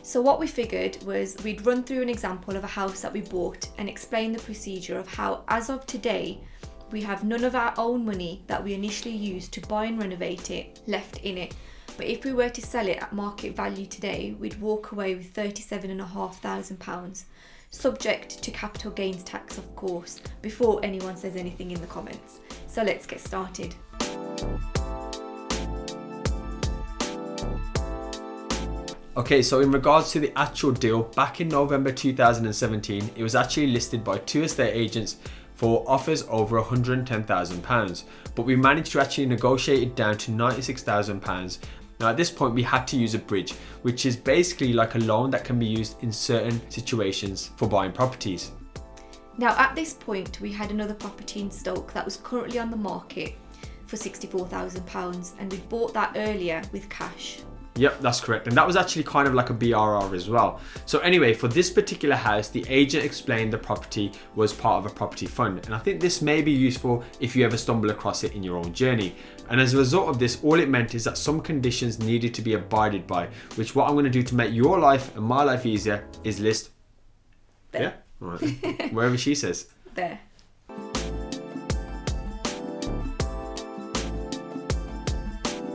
So what we figured was we'd run through an example of a house that we bought and explain the procedure of how, as of today, we have none of our own money that we initially used to buy and renovate it left in it. But if we were to sell it at market value today, we'd walk away with £37,500, subject to capital gains tax, of course, before anyone says anything in the comments. So let's get started. Okay, so in regards to the actual deal, back in November 2017, it was actually listed by 2 estate agents for offers over £110,000, but we managed to actually negotiate it down to £96,000. Now at this point we had to use a bridge, which is basically like a loan that can be used in certain situations for buying properties. Now at this point we had another property in Stoke that was currently on the market for £64,000, and we bought that earlier with cash. Yep, that's correct. And that was actually kind of like a BRR as well. So anyway, for this particular house, the agent explained the property was part of a property fund. And I think this may be useful if you ever stumble across it in your own journey. And as a result of this, all it meant is that some conditions needed to be abided by, which what I'm going to do to make your life and my life easier is list there. Yeah, all right then. Wherever she says. There.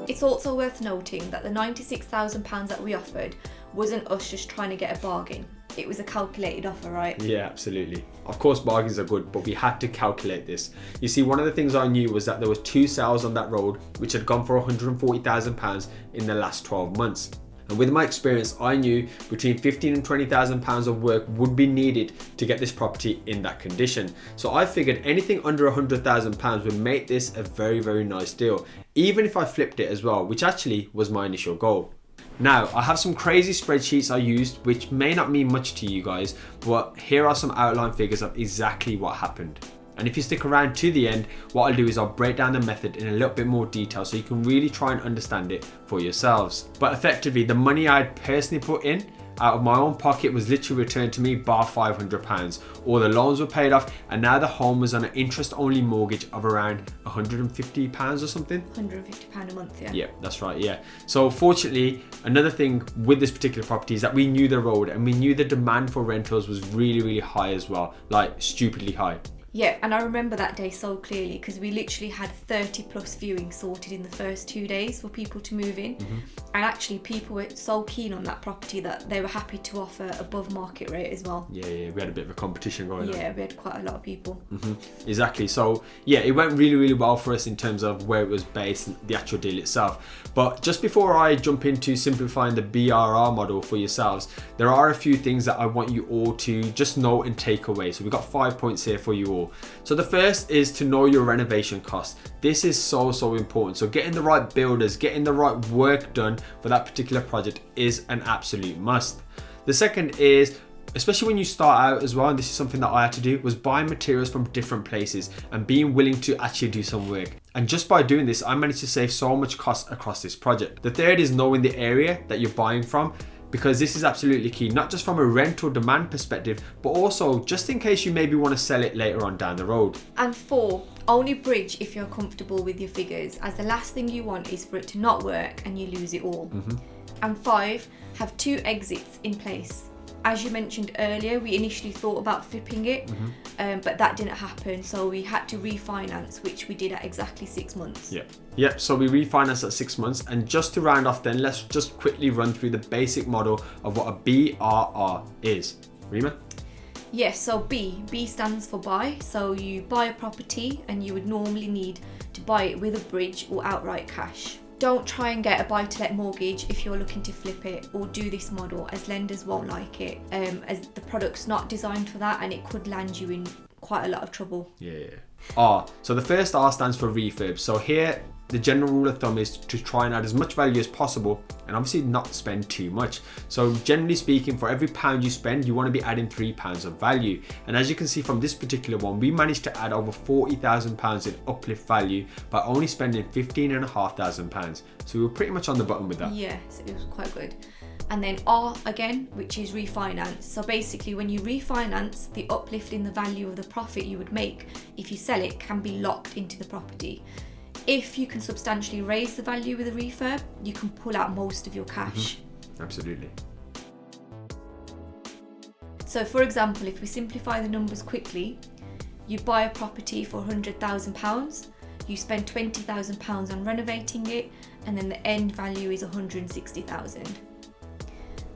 It's also worth noting that the £96,000 that we offered wasn't us just trying to get a bargain. It was a calculated offer, right? Yeah, absolutely. Of course, bargains are good, but we had to calculate this. You see, one of the things I knew was that there was 2 sales on that road which had gone for £140,000 in the last 12 months. And with my experience, I knew between £15,000 and £20,000 of work would be needed to get this property in that condition. So I figured anything under £100,000 would make this a very, very nice deal, even if I flipped it as well, which actually was my initial goal. Now, I have some crazy spreadsheets I used, which may not mean much to you guys, but here are some outline figures of exactly what happened. And if you stick around to the end, what I'll do is I'll break down the method in a little bit more detail so you can really try and understand it for yourselves. But effectively, the money I'd personally put in out of my own pocket was literally returned to me bar £500. All the loans were paid off, and now the home was on an interest-only mortgage of around £150 or something. £150 a month, yeah. Yeah, that's right, yeah. So fortunately, another thing with this particular property is that we knew the road and we knew the demand for rentals was really, really high as well, like stupidly high. Yeah, and I remember that day so clearly because we literally had 30 plus viewings sorted in the first 2 days for people to move in. And actually people were so keen on that property that they were happy to offer above market rate as well. Yeah, we had a bit of a competition going on. Yeah, we had quite a lot of people. Exactly. So yeah, it went really, really well for us in terms of where it was based and the actual deal itself. But just before I jump into simplifying the BRR model for yourselves, there are a few things that I want you all to just know and take away. So we've got 5 points here for you all. So the first is to know your renovation costs. This is so important. So getting the right builders, getting the right work done for that particular project is an absolute must. The second is, especially when you start out as well, and this is something that I had to do, was buying materials from different places and being willing to actually do some work. And just by doing this, I managed to save so much cost across this project. The third is knowing the area that you're buying from, because this is absolutely key, not just from a rental demand perspective, but also just in case you maybe want to sell it later on down the road. And 4, only bridge if you're comfortable with your figures, as the last thing you want is for it to not work and you lose it all. And 5, have 2 exits in place. As you mentioned earlier, we initially thought about flipping it, but that didn't happen. So we had to refinance, which we did at exactly 6 months. Yep, so we refinanced at 6 months. And just to round off then, let's just quickly run through the basic model of what a BRR is. Rima? Yes, so B stands for buy. So you buy a property and you would normally need to buy it with a bridge or outright cash. Don't try and get a buy-to-let mortgage if you're looking to flip it, or do this model, as lenders won't like it, as the product's not designed for that and it could land you in quite a lot of trouble. Yeah. R. So the first R stands for refurb. So here, the general rule of thumb is to try and add as much value as possible and obviously not spend too much. So generally speaking, for every £1 you spend, you want to be adding £3 of value. And as you can see from this particular one, we managed to add over £40,000 in uplift value by only spending £15,500. So we were pretty much on the button with that. Yes, it was quite good. And then R again, which is refinance. So basically when you refinance, the uplift in the value of the profit you would make if you sell it can be locked into the property. If you can substantially raise the value with a refurb, you can pull out most of your cash. Absolutely. So for example, if we simplify the numbers quickly, you buy a property for £100,000, you spend £20,000 on renovating it, and then the end value is £160,000.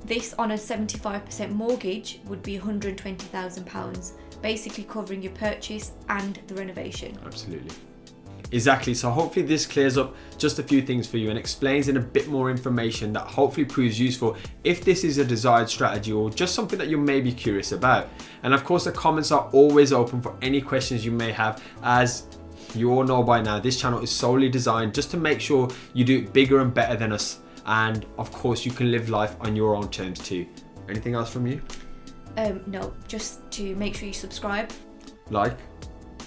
This on a 75% mortgage would be £120,000, basically covering your purchase and the renovation. Absolutely. Exactly. So hopefully this clears up just a few things for you and explains in a bit more information that hopefully proves useful if this is a desired strategy or just something that you may be curious about. And of course, the comments are always open for any questions you may have. As you all know by now, this channel is solely designed just to make sure you do it bigger and better than us. And of course, you can live life on your own terms too. Anything else from you? No, just to make sure you subscribe, Like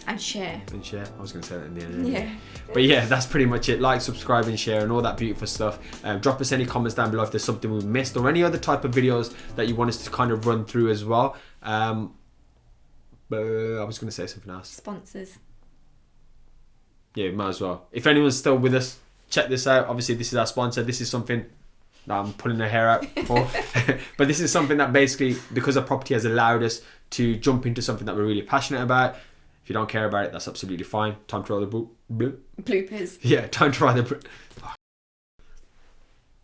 and share. and share. I was going to say that in the end. Yeah. But yeah, that's pretty much it. Like, subscribe and share and all that beautiful stuff. Drop us any comments down below if there's something we've missed or any other type of videos that you want us to kind of run through as well. But I was going to say something else. Sponsors. Yeah, might as well. If anyone's still with us, check this out. Obviously, this is our sponsor. This is something that I'm pulling their hair out for. But this is something that basically, because the property has allowed us to jump into something that we're really passionate about. If you don't care about it, that's absolutely fine. Time to roll the Bloopers. Yeah, time to roll the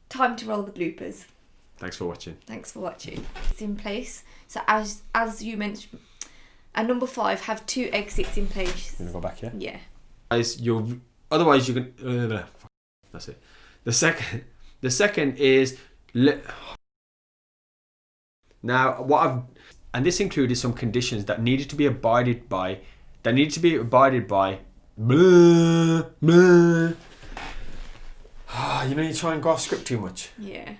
Time to roll the bloopers. Thanks for watching. Thanks for watching. It's in place. So as you mentioned, at number 5, have 2 exits in place. You gonna go back here? Yeah. Guys, otherwise you can. That's it. The second is now and this included some conditions that needed to be abided by. Blah, blah. You know, you try and go off script too much. Yeah.